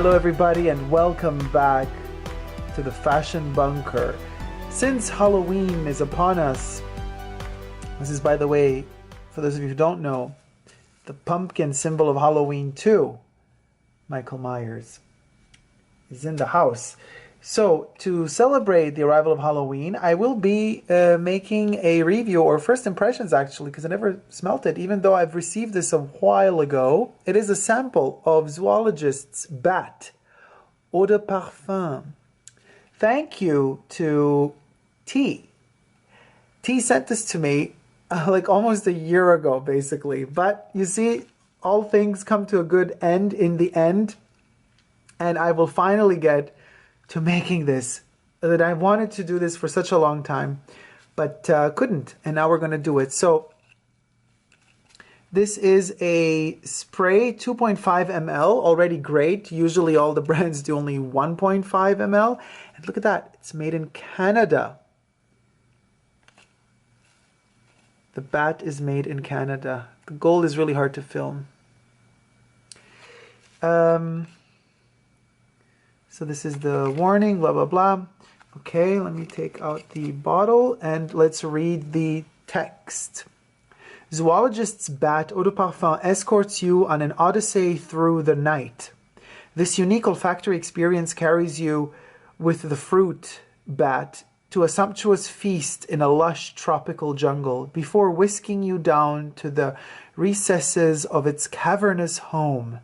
Hello everybody and welcome back to the Fashion Bunker. Since Halloween is upon us, this is, by the way, for those of you who don't know, the pumpkin symbol of Halloween too. Michael Myers is in the house. So to celebrate the arrival of Halloween, I will be making a review, or first impressions actually, because I never smelt it, even though I've received this a while ago. It is a sample of Zoologist's Bat Eau de Parfum. Thank you to T. T sent this to me like almost a year ago, basically. But you see, all things come to a good end in the end. And I will finally get to making this. That I wanted to do this for such a long time, but couldn't. And now we're going to do it. So this is a spray, 2.5 ml, already great. Usually all the brands do only 1.5 ml. And look at that. It's made in Canada. The bat is made in Canada. The gold is really hard to film. So this is the warning, blah, blah, blah. Okay, let me take out the bottle and let's read the text. Zoologist's Bat Eau de Parfum escorts you on an odyssey through the night. This unique olfactory experience carries you with the fruit bat to a sumptuous feast in a lush tropical jungle before whisking you down to the recesses of its cavernous home.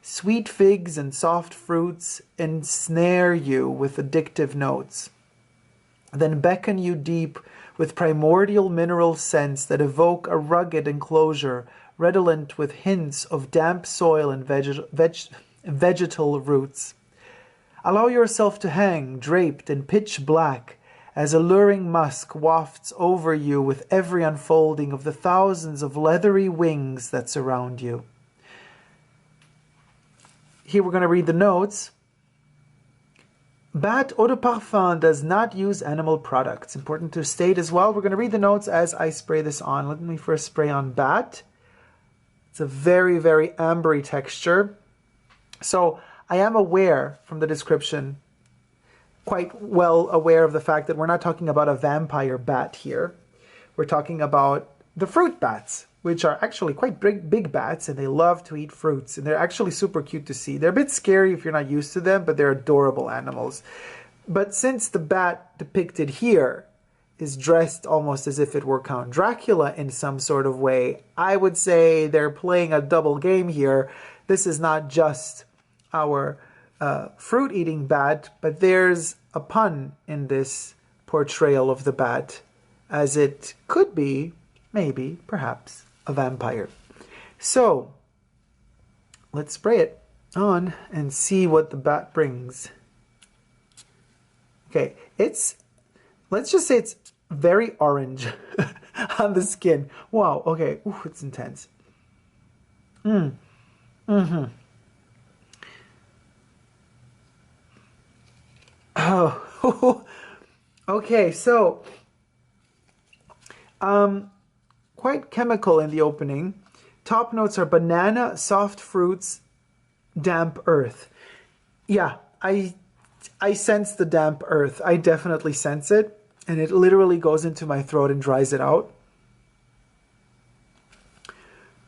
Sweet figs and soft fruits ensnare you with addictive notes, then beckon you deep with primordial mineral scents that evoke a rugged enclosure redolent with hints of damp soil and vegetal roots. Allow yourself to hang, draped in pitch black, as alluring musk wafts over you with every unfolding of the thousands of leathery wings that surround you. Here we're going to read the notes. Bat Eau de Parfum does not use animal products. Important to state as well. We're going to read the notes as I spray this on. Let me first spray on Bat. It's a very, very ambery texture. So I am aware from the description, quite well aware of the fact that we're not talking about a vampire bat here. We're talking about the fruit bats, which are actually quite big bats, and they love to eat fruits, and they're actually super cute to see. They're a bit scary if you're not used to them, but they're adorable animals. But since the bat depicted here is dressed almost as if it were Count Dracula in some sort of way, I would say they're playing a double game here. This is not just our fruit-eating bat, but there's a pun in this portrayal of the bat, as it could be, maybe, perhaps, a vampire. So let's spray it on and see what the bat brings. Okay, let's just say it's very orange on the skin. Wow, okay, ooh, it's intense. Oh, okay, so quite chemical in the opening. Top notes are banana, soft fruits, damp earth. Yeah, I sense the damp earth. I definitely sense it, and it literally goes into my throat and dries it out.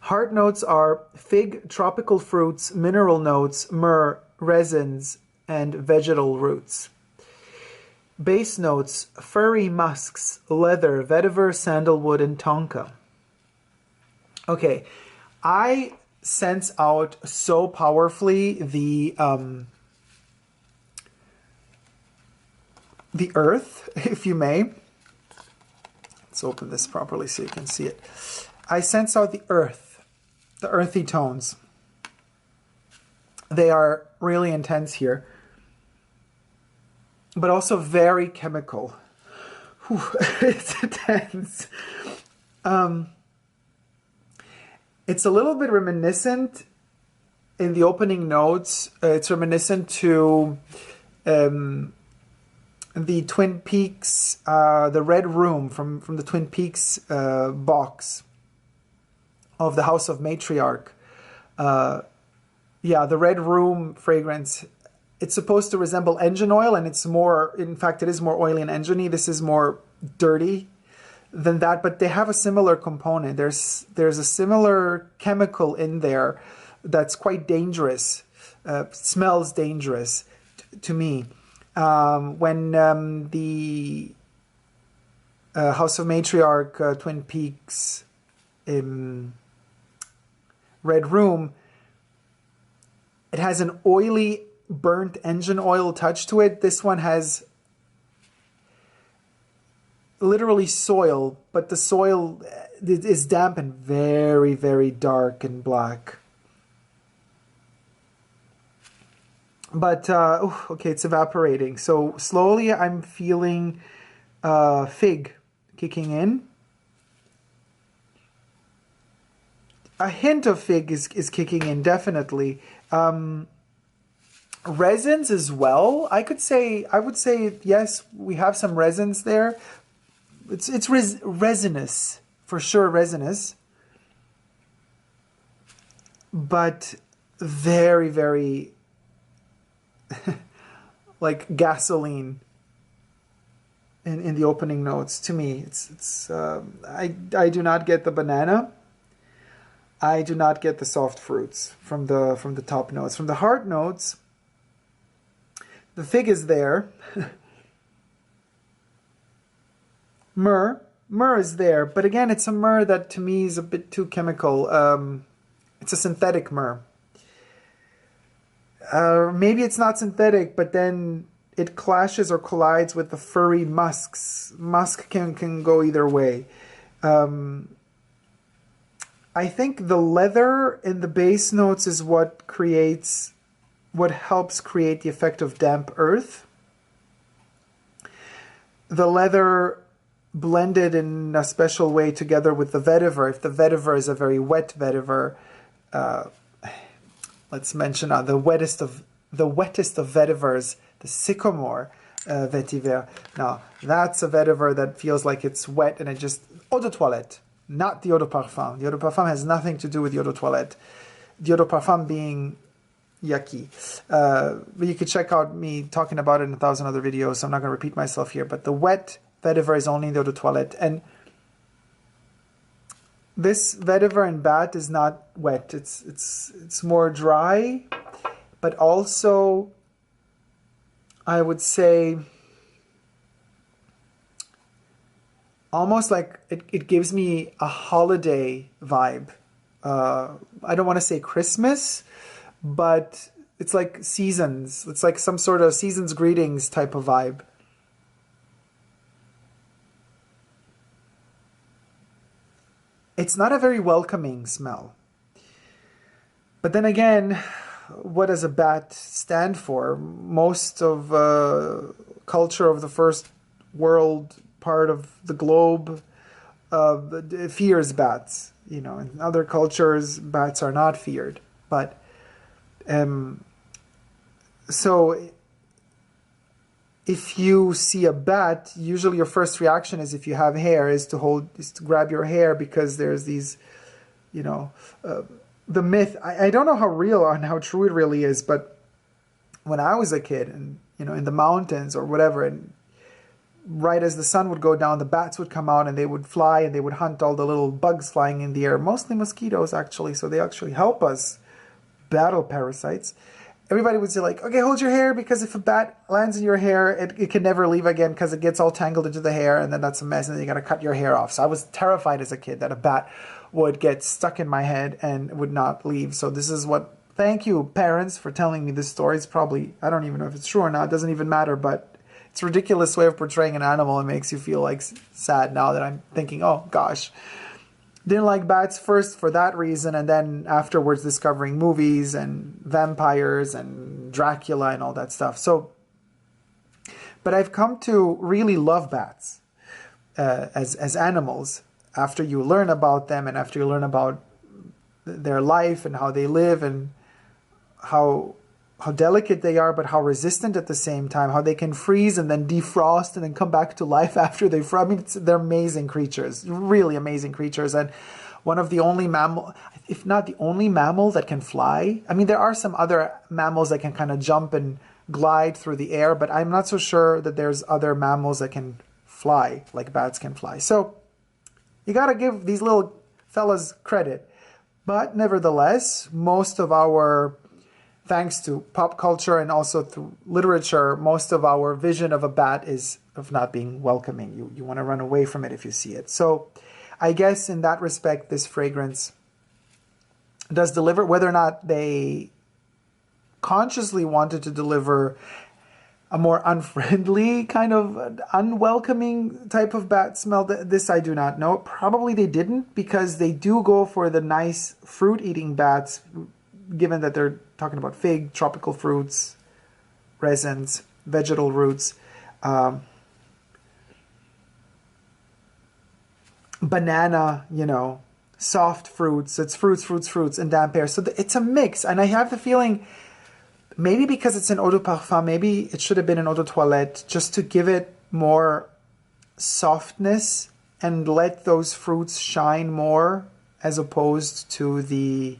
Heart notes are fig, tropical fruits, mineral notes, myrrh, resins, and vegetal roots. Base notes, furry musks, leather, vetiver, sandalwood, and tonka. Okay, I sense out so powerfully the earth, if you may. Let's open this properly so you can see it. I sense out the earth, the earthy tones. They are really intense here, but also very chemical. Whew, it's intense. It's a little bit reminiscent in the opening notes. It's reminiscent to the Twin Peaks, the Red Room from the Twin Peaks box of the House of Matriarch. Yeah, the Red Room fragrance, it's supposed to resemble engine oil, and it's more, in fact, it is more oily and engine-y. This is more dirty than that, but they have a similar component. There's a similar chemical in there that's quite dangerous. Smells dangerous to me. When the House of Matriarch, Twin Peaks, Red Room, it has an oily, burnt engine oil touch to it. This one has literally soil, but the soil is damp and very, very dark and black. But, okay, it's evaporating. So slowly I'm feeling fig kicking in. A hint of fig is kicking in, definitely. Resins as well. I would say, yes, we have some resins there. It's resinous, for sure, resinous. But very, very like gasoline in the opening notes. To me, I do not get the banana. I do not get the soft fruits from the top notes. From the heart notes, the fig is there. Myrrh is there, but again, it's a myrrh that to me is a bit too chemical. It's a synthetic myrrh. Maybe it's not synthetic, but then it clashes or collides with the furry musks. Musk can go either way. I think the leather in the base notes is what helps create the effect of damp earth. The leather blended in a special way together with the vetiver. If the vetiver is a very wet vetiver, let's mention the wettest of vetivers, the sycamore vetiver. Now, that's a vetiver that feels like it's wet and it just... Eau de toilette, not the eau de parfum. The eau de parfum has nothing to do with the eau de toilette. The eau de parfum being yucky. But you could check out me talking about it in 1,000 other videos, so I'm not going to repeat myself here. But the wet vetiver is only in the eau de toilette. And this vetiver and bat is not wet. It's more dry, but also I would say almost like it gives me a holiday vibe. I don't want to say Christmas, but it's like seasons. It's like some sort of season's greetings type of vibe. It's not a very welcoming smell. But then again, what does a bat stand for? Most of culture of the first world part of the globe fears bats. You know, in other cultures, bats are not feared. But so if you see a bat, usually your first reaction is, if you have hair, is to grab your hair, because there's these, you know, the myth. I don't know how real and how true it really is, but when I was a kid, and you know, in the mountains or whatever, and right as the sun would go down, the bats would come out and they would fly and they would hunt all the little bugs flying in the air, mostly mosquitoes actually, so they actually help us battle parasites. Everybody would say like, okay, hold your hair, because if a bat lands in your hair, it can never leave again, because it gets all tangled into the hair, and then that's a mess, and then you got to cut your hair off. So I was terrified as a kid that a bat would get stuck in my head and would not leave. So this is what, thank you parents for telling me this story. It's probably, I don't even know if it's true or not, it doesn't even matter, but it's a ridiculous way of portraying an animal. It makes you feel like sad now that I'm thinking, oh gosh. Didn't like bats first for that reason, and then afterwards discovering movies and vampires and Dracula and all that stuff. So, but I've come to really love bats as animals after you learn about them, and after you learn about their life and how they live, and how delicate they are, but how resistant at the same time, how they can freeze and then defrost and then come back to life after they freeze. I mean, they're amazing creatures, really amazing creatures. And one of the only if not the only mammal that can fly. I mean, there are some other mammals that can kind of jump and glide through the air, but I'm not so sure that there's other mammals that can fly like bats can fly. So you got to give these little fellas credit. But nevertheless, most of our, thanks to pop culture and also through literature, most of our vision of a bat is of not being welcoming. You want to run away from it if you see it. So I guess in that respect, this fragrance does deliver. Whether or not they consciously wanted to deliver a more unfriendly, kind of unwelcoming type of bat smell, this I do not know. Probably they didn't, because they do go for the nice fruit-eating bats, given that they're talking about fig, tropical fruits, resins, vegetal roots, banana, you know, soft fruits. It's fruits, and damp air. So it's a mix. And I have the feeling, maybe because it's an eau de parfum, maybe it should have been an eau de toilette, just to give it more softness and let those fruits shine more, as opposed to the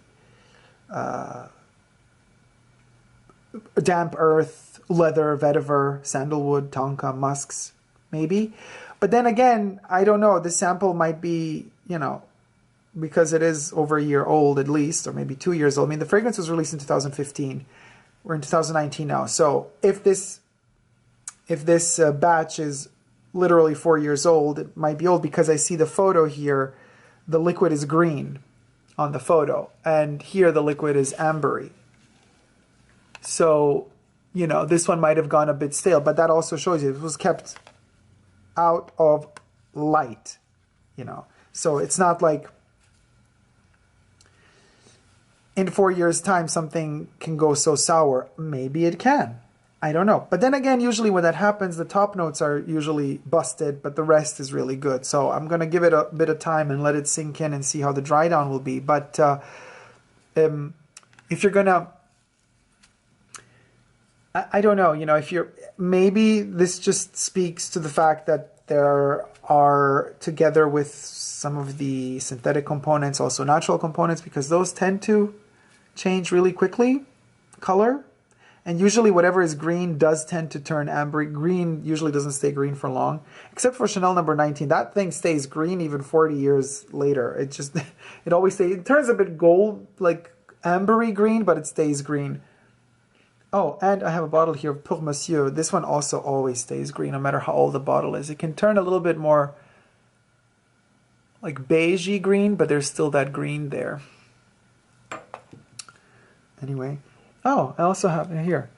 damp earth, leather, vetiver, sandalwood, tonka, musks, maybe. But then again, I don't know. This sample might be, you know, because it is over a year old at least, or maybe 2 years old. I mean, the fragrance was released in 2015. We're in 2019 now. So if this batch is literally 4 years old, it might be old, because I see the photo here. The liquid is green on the photo, and here the liquid is ambery. So, you know, this one might have gone a bit stale, but that also shows you it was kept out of light, you know. So it's not like in 4 years' time something can go so sour. Maybe it can. I don't know. But then again, usually when that happens, the top notes are usually busted, but the rest is really good. So I'm going to give it a bit of time and let it sink in and see how the dry down will be. But if you're going to, I don't know, you know, if you're, maybe this just speaks to the fact that there are, together with some of the synthetic components, also natural components, because those tend to change really quickly, color. And usually whatever is green does tend to turn amber. Green usually doesn't stay green for long, except for Chanel number 19. That thing stays green even 40 years later. It just, it always stays, it turns a bit gold, like ambery green, but it stays green. Oh, and I have a bottle here of Pour Monsieur. This one also always stays green, no matter how old the bottle is. It can turn a little bit more like beigey green, but there's still that green there. Anyway. Oh, I also have it here.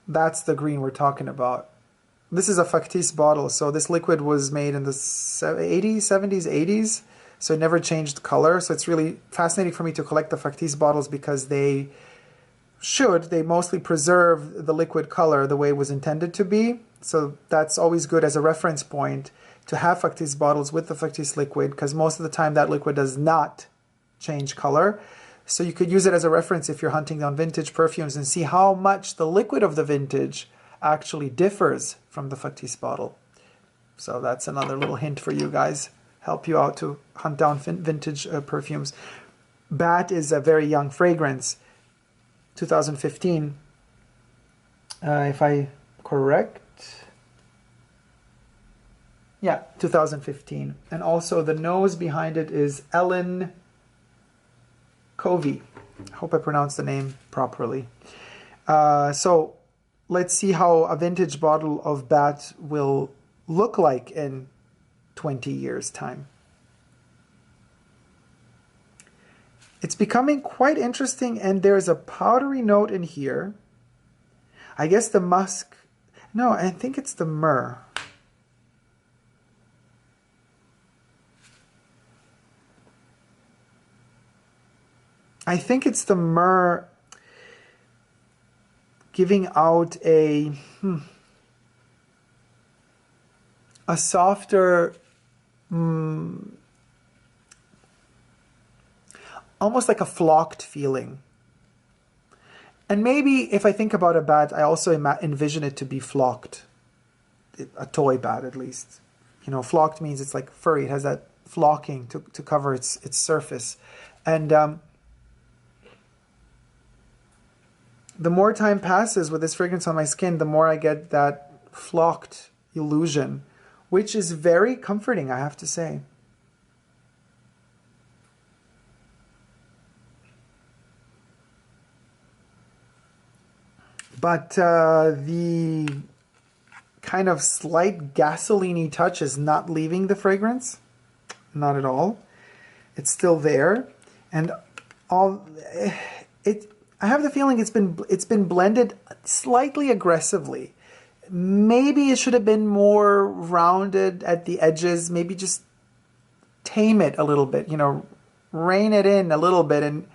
That's the green we're talking about. This is a factice bottle, so this liquid was made in the 80s, 70s, 80s, so it never changed color. So it's really fascinating for me to collect the factice bottles, because they mostly preserve the liquid color the way it was intended to be. So that's always good as a reference point to have factice bottles with the factice liquid, because most of the time that liquid does not change color. So you could use it as a reference if you're hunting down vintage perfumes and see how much the liquid of the vintage actually differs from the factice bottle. So that's another little hint for you guys. Help you out to hunt down vintage perfumes. Bat is a very young fragrance. 2015, if I correct. Yeah, 2015. And also the nose behind it is Ellen Covey. I hope I pronounced the name properly. So let's see how a vintage bottle of Bat will look like in 20 years' time. It's becoming quite interesting, and there's a powdery note in here. I guess the musk, no, I think it's the myrrh. I think it's the myrrh giving out a softer, almost like a flocked feeling. And maybe if I think about a bat, I also envision it to be flocked, a toy bat at least. You know, flocked means it's like furry. It has that flocking to cover its surface. And the more time passes with this fragrance on my skin, the more I get that flocked illusion, which is very comforting, I have to say. But the kind of slight gasoline-y touch is not leaving the fragrance. Not at all. It's still there. And all it I have the feeling it's been blended slightly aggressively. Maybe it should have been more rounded at the edges. Maybe just tame it a little bit, you know, rein it in a little bit and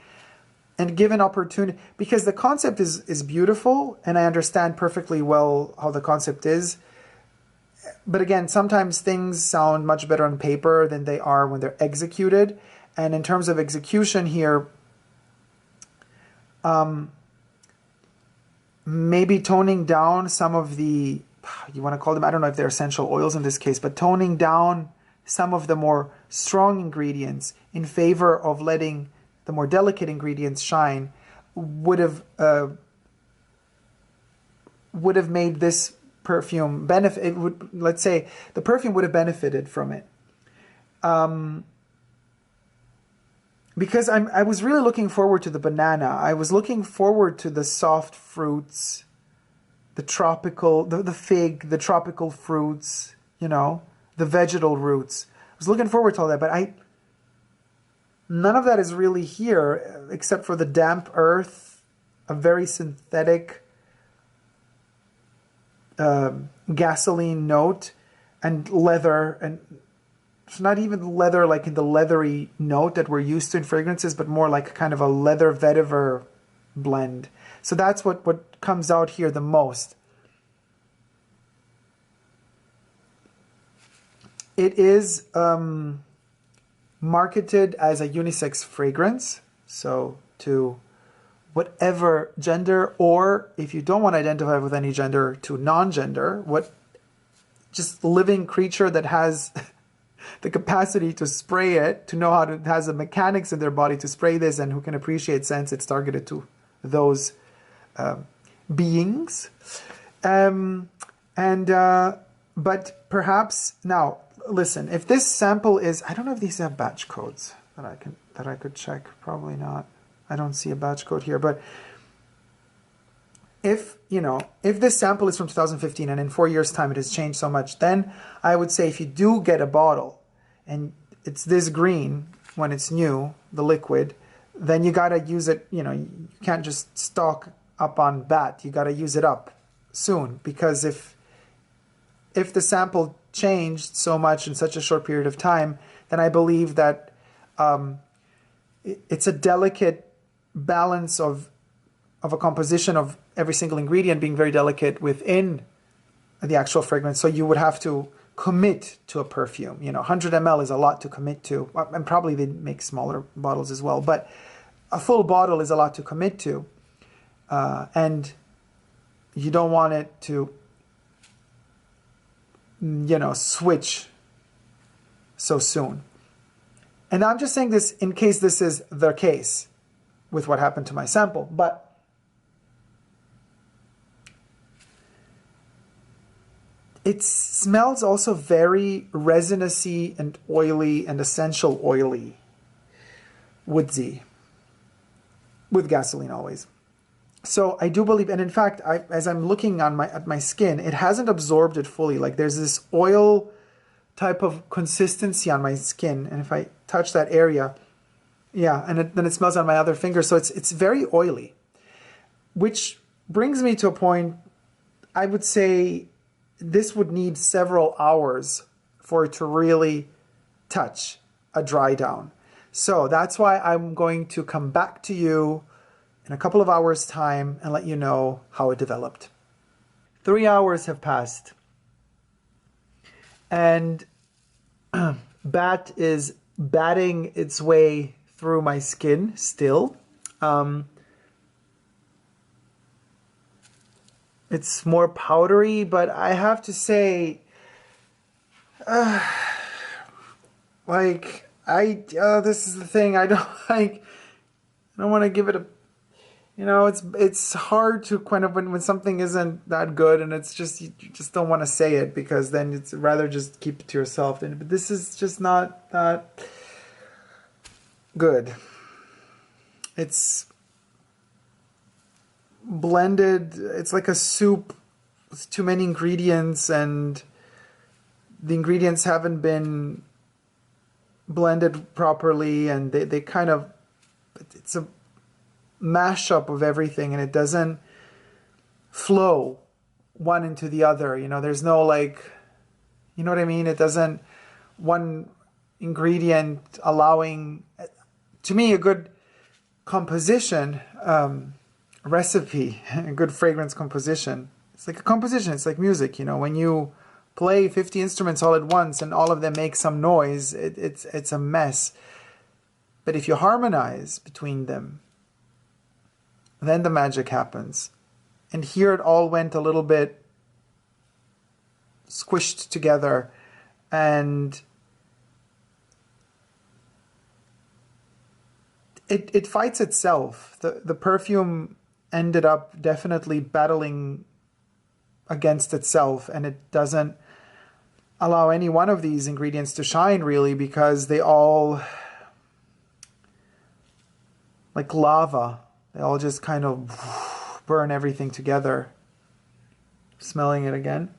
give an opportunity, because the concept is beautiful and I understand perfectly well how the concept is. But again, sometimes things sound much better on paper than they are when they're executed. And in terms of execution here, maybe toning down some of the, you want to call them, I don't know if they're essential oils in this case, but toning down some of the more strong ingredients in favor of letting the more delicate ingredients shine would have made this perfume benefit. Let's say the perfume would have benefited from it. Because I was really looking forward to the banana. I was looking forward to the soft fruits, the tropical, the fig, the tropical fruits, you know, the vegetal roots. I was looking forward to all that, but none of that is really here except for the damp earth, a very synthetic gasoline note, and leather, and it's not even leather like in the leathery note that we're used to in fragrances, but more like kind of a leather vetiver blend. So that's what comes out here the most. It is marketed as a unisex fragrance, so to whatever gender, or if you don't want to identify with any gender, to non-gender, just living creature that has the capacity to spray it, to know how to, has the mechanics in their body to spray this, and who can appreciate scents. It's targeted to those beings. But perhaps, now, listen, if this sample is, I don't know if these have batch codes that I could check. Probably not. I don't see a batch code here, but if this sample is from 2015 and in 4 years' time it has changed so much, then I would say if you do get a bottle and it's this green when it's new, the liquid, then you gotta use it. You can't just stock up on BAT. You gotta use it up soon, because if the sample changed so much in such a short period of time, then I believe that it's a delicate balance of a composition of every single ingredient being very delicate within the actual fragrance. So you would have to commit to a perfume. 100 ml is a lot to commit to, and probably they make smaller bottles as well, but a full bottle is a lot to commit to, and you don't want it to switch so soon. And I'm just saying this in case this is the case with what happened to my sample, but it smells also very resinousy and oily and essential oily, woodsy, with gasoline always. So I do believe, and in fact, as I'm looking at my skin, it hasn't absorbed it fully. Like there's this oil type of consistency on my skin, and if I touch that area, yeah, and then it smells on my other finger. So it's very oily, which brings me to a point. I would say this would need several hours for it to really touch a dry down. So that's why I'm going to come back to you in a couple of hours' time and let you know how it developed. 3 hours have passed, and BAT is batting its way through my skin still. It's more powdery, but I have to say, This is the thing. I don't like. I don't want to give it a. You know, it's hard to kind of when something isn't that good, and it's just you just don't want to say it because then it's rather just keep it to yourself. But this is just not that good. It's blended. It's like a soup with too many ingredients, and the ingredients haven't been blended properly, and they kind of, it's a mashup of everything, and it doesn't flow one into the other. You know, there's no like, you know what I mean? It doesn't, one ingredient allowing, to me, a good composition, recipe, a good fragrance composition. It's like a composition, it's like music, you know, when you play 50 instruments all at once and all of them make some noise, it's a mess. But if you harmonize between them, then the magic happens. And here it all went a little bit squished together, and it fights itself. The perfume ended up definitely battling against itself, and it doesn't allow any one of these ingredients to shine really, because they all, like lava, they all just kind of burn everything together. Smelling it again.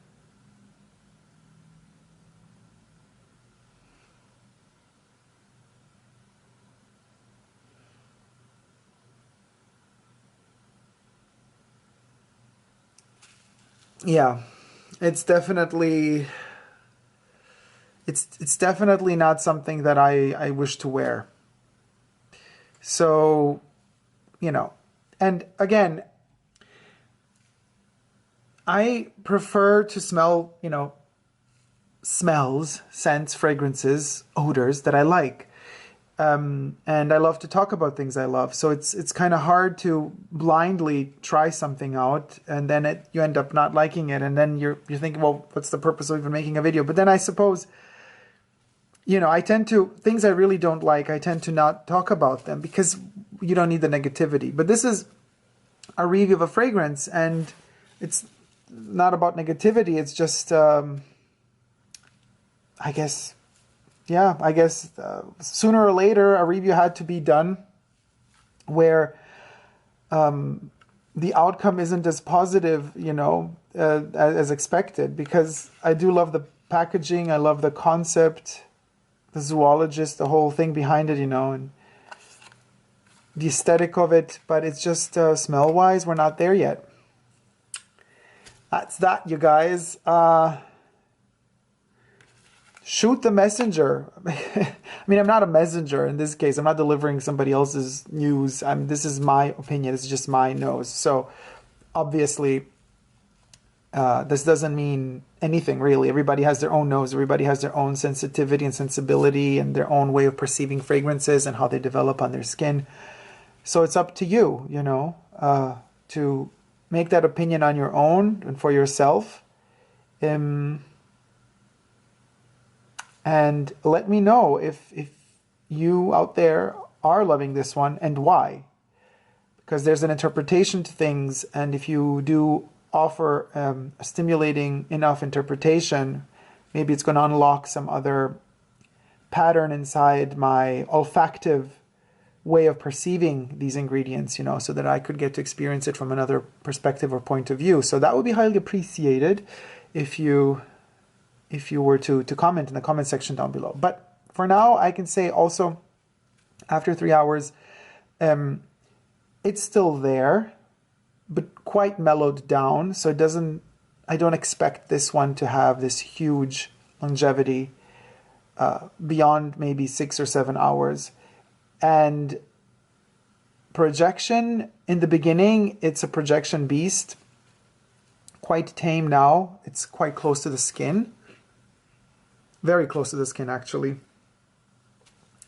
Yeah, it's definitely it's definitely not something that I wish to wear. So, you know, and again, I prefer to smell, you know, smells, scents, fragrances, odors that I like. And I love to talk about things I love. So it's kind of hard to blindly try something out, and then you end up not liking it, and then you're thinking, well, what's the purpose of even making a video? But then I suppose, you know, I tend to, things I really don't like, I tend to not talk about them because you don't need the negativity. But this is a review of a fragrance, and it's not about negativity. It's just, I guess, yeah, I guess sooner or later a review had to be done where the outcome isn't as positive, you know, as expected, because I do love the packaging, I love the concept, the zoologist, the whole thing behind it, you know, and the aesthetic of it, but it's just smell-wise, we're not there yet. That's that, you guys. Shoot the messenger. I mean, I'm not a messenger in this case. I'm not delivering somebody else's news. This is my opinion. It's just my nose. So obviously, this doesn't mean anything really. Everybody has their own nose. Everybody has their own sensitivity and sensibility and their own way of perceiving fragrances and how they develop on their skin. So it's up to you, you know, to make that opinion on your own and for yourself. And let me know if you out there are loving this one and why. Because there's an interpretation to things, and if you do offer a stimulating enough interpretation, maybe it's going to unlock some other pattern inside my olfactive way of perceiving these ingredients, you know, so that I could get to experience it from another perspective or point of view. So that would be highly appreciated if you were to comment in the comment section down below. But for now, I can say also, after 3 hours, it's still there, but quite mellowed down. So I don't expect this one to have this huge longevity beyond maybe 6 or 7 hours. And projection, in the beginning, it's a projection beast. Quite tame now. It's quite close to the skin. Very close to the skin, actually.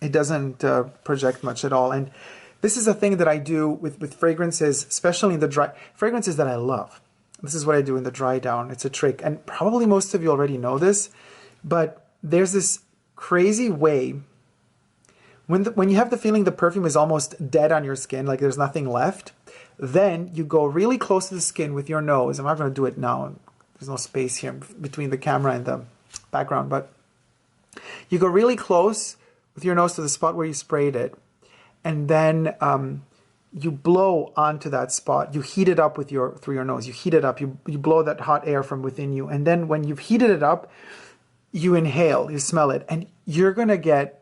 It doesn't project much at all. And this is a thing that I do with fragrances, especially in the dry fragrances that I love. This is what I do in the dry down. It's a trick. And probably most of you already know this, but there's this crazy way When you have the feeling the perfume is almost dead on your skin, like there's nothing left, then you go really close to the skin with your nose. I'm not going to do it now. There's no space here between the camera and the background, but you go really close with your nose to the spot where you sprayed it, and then you blow onto that spot. You heat it up with through your nose. You heat it up. You blow that hot air from within you, and then when you've heated it up, you inhale. You smell it, and you're gonna get.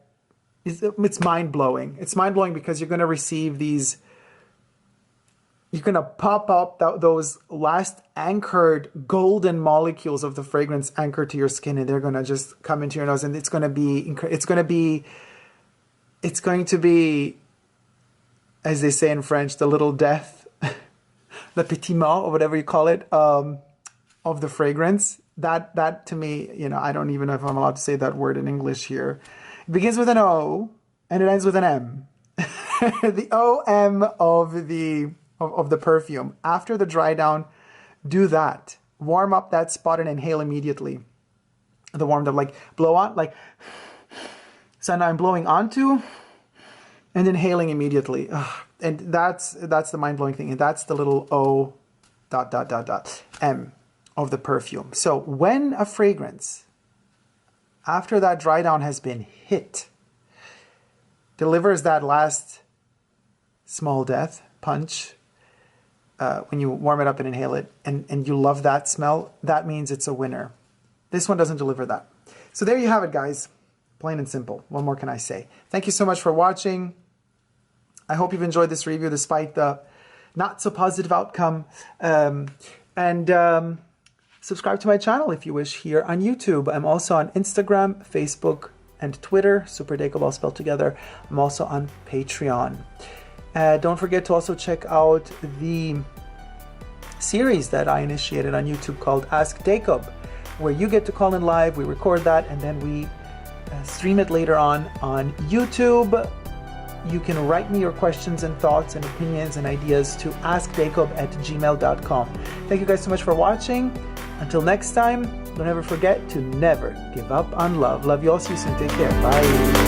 It's mind blowing. It's mind blowing because you're gonna receive these. You're gonna pop up those last anchored golden molecules of the fragrance anchored to your skin, and they're gonna just come into your nose, and it's going to be, as they say in French, the little death, le petit mort, or whatever you call it, of the fragrance. That to me, you know, I don't even know if I'm allowed to say that word in English here. It begins with an O and it ends with an M. The O-M of the perfume. After the dry down, do that. Warm up that spot and inhale immediately. The warmed up, like blow on, like, so now I'm blowing onto and inhaling immediately. Ugh. And that's the mind-blowing thing. And that's the little O ... M of the perfume. So when a fragrance, after that dry down has been hit, delivers that last small death punch, when you warm it up and inhale it, and you love that smell, that means it's a winner. This one doesn't deliver that. So there you have it, guys. Plain and simple. What more can I say? Thank you so much for watching. I hope you've enjoyed this review despite the not so positive outcome. Subscribe to my channel if you wish here on YouTube. I'm also on Instagram, Facebook, and Twitter. superdacob all spelled together. I'm also on Patreon. Don't forget to also check out the series that I initiated on YouTube called Ask Dacob, where you get to call in live, we record that, and then we stream it later on YouTube. You can write me your questions and thoughts and opinions and ideas to askdacob@gmail.com. Thank you guys so much for watching. Until next time, don't ever forget to never give up on love. Love you all. See you soon. Take care. Bye.